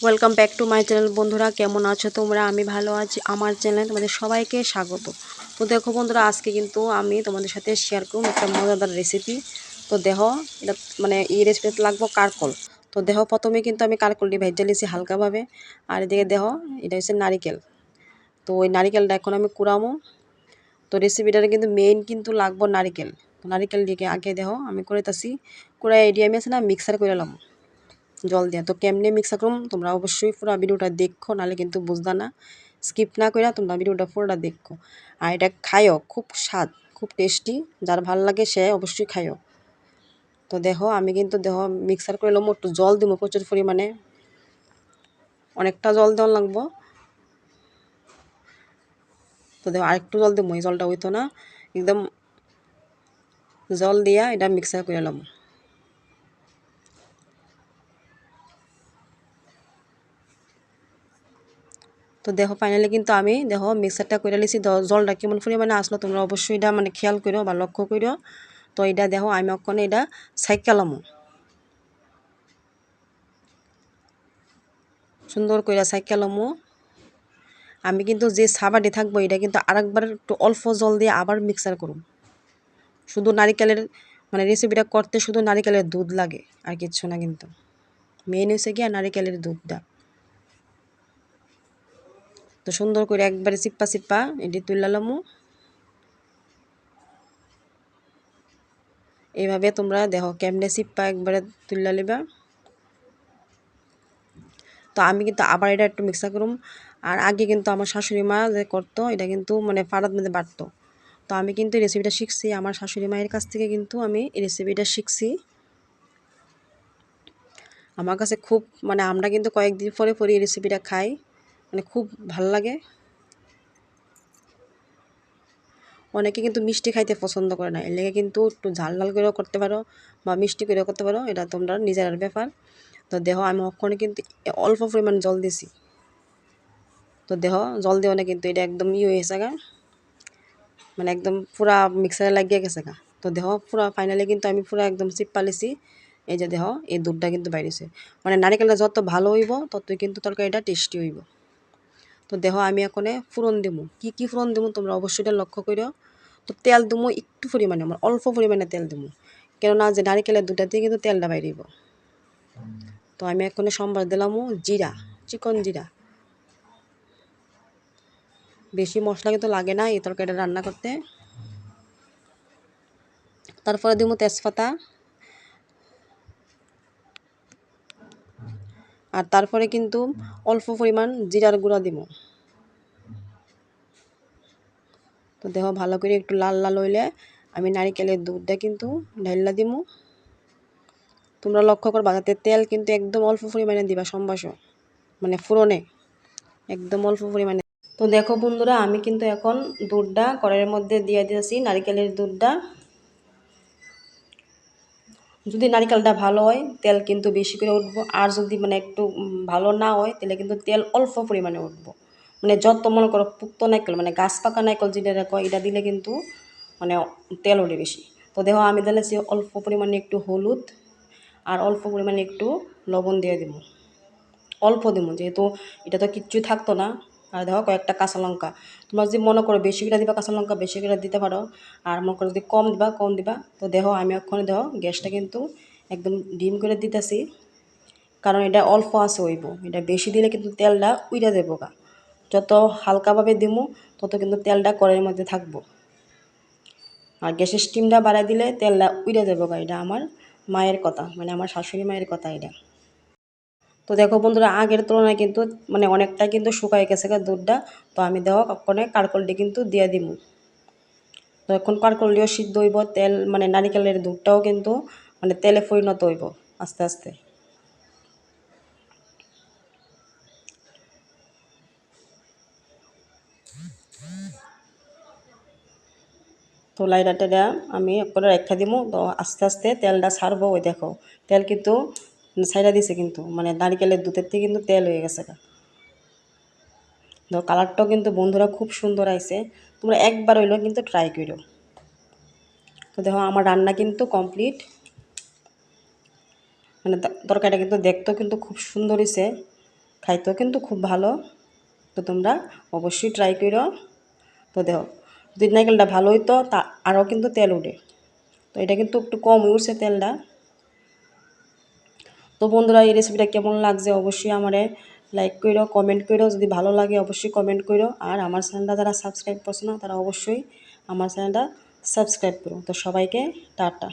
Welcome back to my channel. বন্ধুরা কেমন আছো তোমরা? আমি ভালো আছি। আমার চ্যানেলে তোমাদের সবাইকে স্বাগত। তো দেখো বন্ধুরা, আজকে কিন্তু আমি তোমাদের সাথে শেয়ার করব একটা মজাদার রেসিপি। তো দেখো, এটা মানে এই রেসিপিতে লাগবো কারকল। তো দেখো, প্রথমে কিন্তু আমি কারকলটি ভেজে নিয়েছি হালকাভাবে। আর এদিকে দেখো, এটা হচ্ছে নারিকেল। তো ওই নারিকেলটা এখন আমি কুড়ামো। তো রেসিপিটার কিন্তু মেইন কিন্তু লাগবো নারিকেল। তো নারিকেল দিকে আগে দেখো আমি করেতাছি, কুড়াই এডিয়ে আমি আছে না মিক্সার করে নিলাম জল দিয়ে। তো কেমনে মিক্সার করুম তোমরা অবশ্যই পুরো ভিডিওটা দেখো, নাহলে কিন্তু বুঝবা না। স্কিপ না করে তোমরা ভিডিওটা পুরোটা দেখো। আর এটা খাইও, খুব স্বাদ, খুব টেস্টি। যার ভালো লাগে সে অবশ্যই খাইও। তো দেখো আমি কিন্তু দেখো মিক্সার করে এলাম, একটু জল দিব প্রচুর পরিমাণে, অনেকটা জল দেওয়া লাগবো। তো দেখো আরেকটু জল দেবো, এই জলটা হইতো না, একদম জল দিয়া এটা মিক্সার করে এলাম। তো দেখো ফাইনালি কিন্তু আমি দেখো মিক্সারটা করে লিছি। জলটা কেমন পরিমাণে আসলো তোমরা অবশ্যই এটা মানে খেয়াল করো বা লক্ষ্য করো। তো এটা দেখো আমি ওখানে এটা সাইকালামো, সুন্দর করে সাইকালামো। আমি কিন্তু যে সাবাটি থাকবো এটা কিন্তু আরেকবার একটু অল্প জল দিয়ে আবার মিক্সার করুন। শুধু নারিকেলের মানে রেসিপিটা করতে শুধু নারিকেলের দুধ লাগে, আর কিচ্ছু না। কিন্তু মেন হয়েছে কি আর নারিকেলের দুধটা। তো সুন্দর করে একবারে চিপ্পা চিপ্পা এটি তুললামো। এইভাবে তোমরা দেখো কেমনে চিপ্পা একবারে তুললা লিবা। তো আমি কিন্তু আবার এটা একটু মিক্সার করুম। আর আগে কিন্তু আমার শাশুড়ি মা যে করতো এটা কিন্তু মানে ফাড়ার মধ্যে বাটতো। তো আমি কিন্তু এই রেসিপিটা শিখছি আমার শাশুড়ি মায়ের কাছ থেকে, কিন্তু আমি এই রেসিপিটা শিখছি। আমার কাছে খুব মানে আমরা কিন্তু কয়েকদিন পরে পরে এই রেসিপিটা খাই, মানে খুব ভাল লাগে। অনেকে কিন্তু মিষ্টি খাইতে পছন্দ করে না, এর লেগে কিন্তু একটু ঝাল ঝাল করেও করতে পারো বা মিষ্টি করেও করতে পারো, এটা তোমরা নিজের ব্যাপার। তো দেখো আমি ওখানে কিন্তু অল্প পরিমাণ জল দিছি। তো দেখো জল দেওয়া না কিন্তু এটা একদম হয়েছে গা, মানে একদম পুরা মিক্সারে লাগিয়ে গেছে গা। তো দেখো পুরা ফাইনালি কিন্তু আমি পুরা একদম চিপ্পা লিছি। এই যে দেখো এই দুধটা কিন্তু বাইরেছে, মানে নারিকেলটা যত ভালো হইব ততই কিন্তু তরকারিটা টেস্টি হইব। তো দেখো আমি এখানে ফোড়ন দেবো, কি কি ফোড়ন দেবো তোমরা অবশ্যই এটা লক্ষ্য করো। তো তেল দেবো একটু পরিমাণে, আমার অল্প পরিমাণে তেল দেবো, কেননা যে নারিকেলের দুধটাতে কিন্তু তেলটা বাইরেব। তো আমি এখানে সম্বার দিলাম জিরা, চিকন জিরা। বেশি মশলা কিন্তু লাগে না এই তরকারিটা রান্না করতে। তারপরে দিব তেজপাতা, আর তারপরে কিন্তু অল্প পরিমাণ জিরার গুঁড়া দিব। তো দেখো ভালো করে একটু লাল লাল হইলে আমি নারিকেলের দুধটা কিন্তু ঢাইলা দিব। তোমরা লক্ষ্য করবা যাতে তেল কিন্তু একদম অল্প পরিমাণে দিবা সম্বাস, মানে ফোড়নে একদম অল্প পরিমাণে। তো দেখো বন্ধুরা আমি কিন্তু এখন দুধটা কড়াইয়ের মধ্যে দিয়ে দিয়েছি, নারিকেলের দুধটা। যদি নারিকেলটা ভালো হয় তেল কিন্তু বেশি করে উঠবো, আর যদি মানে একটু ভালো না হয় তাহলে কিন্তু তেল অল্প পরিমাণে উঠবো। মানে যত মনে করো পুক্ত নারকেল মানে গাছ পাকা নারকেল যেটা কয় এটা দিলে কিন্তু মানে তেল ওঠে বেশি। তো দেখো আমি দিয়েছি অল্প পরিমাণে একটু হলুদ আর অল্প পরিমাণে একটু লবণ দিয়ে দেবো, অল্প দেবো যেহেতু এটা তো কিচ্ছুই থাকতো না। আর দেখো কয়েকটা কাঁচা লঙ্কা, তোমরা যদি মনে করো বেশি করে দিবা কাঁচা লঙ্কা বেশি করে দিতে পারো, আর মনে করো যদি কম দিবা কম দিবা। তো দেখো আমি ওখানে দেখো গ্যাসটা কিন্তু একদম ডিম করে দিতেছি, কারণ এটা অল্প আছে হইব, এটা বেশি দিলে কিন্তু তেলটা উইরা দেবো গা। যত হালকাভাবে দিমু তত কিন্তু তেলটা কড়াইয়ের মধ্যে থাকবো। আর গ্যাসের স্টিমটা বাড়াই দিলে তেলটা উইরা দেবো গা, এটা আমার মায়ের কথা, মানে আমার শাশুড়ি মায়ের কথা এটা। তো দেখো বন্ধুরা আগের তুলনায় কিন্তু মানে অনেকটা কিন্তু শুকাই গেছে গা দুধটা। তো আমি দেখো কখনো কারকলটি কিন্তু দিয়ে দিব। তো এখন কারকলটিও সিদ্ধ হইব, তেল মানে নারিকেলের দুধটাও কিন্তু মানে তেলে পরিণত হইব আস্তে আস্তে। তো লাইটাটা আমি করে রেখে দিব। তো আস্তে আস্তে তেলটা ছাড়বো, ওই দেখো তেল কিন্তু ছাইড়া দিছে, কিন্তু মানে নারিকেলের দুধের থেকে কিন্তু তেল হয়ে গেছে গা। তো কালারটাও কিন্তু বন্ধুরা খুব সুন্দর আইছে, তোমরা একবার হইলো কিন্তু ট্রাই করো। তো দেখো আমার রান্না কিন্তু কমপ্লিট, মানে তরকারিটা কিন্তু দেখতেও কিন্তু খুব সুন্দর হয়েছে। খাইতেও কিন্তু খুব ভালো। তো তোমরা অবশ্যই ট্রাই করো। তো দেখো যদি নারকেলটা ভালো হইতো তা আরও কিন্তু তেল উঠে, তো এটা কিন্তু একটু কম উঠছে তেলটা। তো বন্ধুরা এই রেসিপিটা কেমন লাগছে অবশ্যই আমারে লাইক করো, কমেন্ট করো, যদি ভালো লাগে অবশ্যই কমেন্ট করো। আর আমার চ্যানেলটা যারা সাবস্ক্রাইব করছে না তারা অবশ্যই আমার চ্যানেলটা সাবস্ক্রাইব করো। তো সবাইকে টাটা।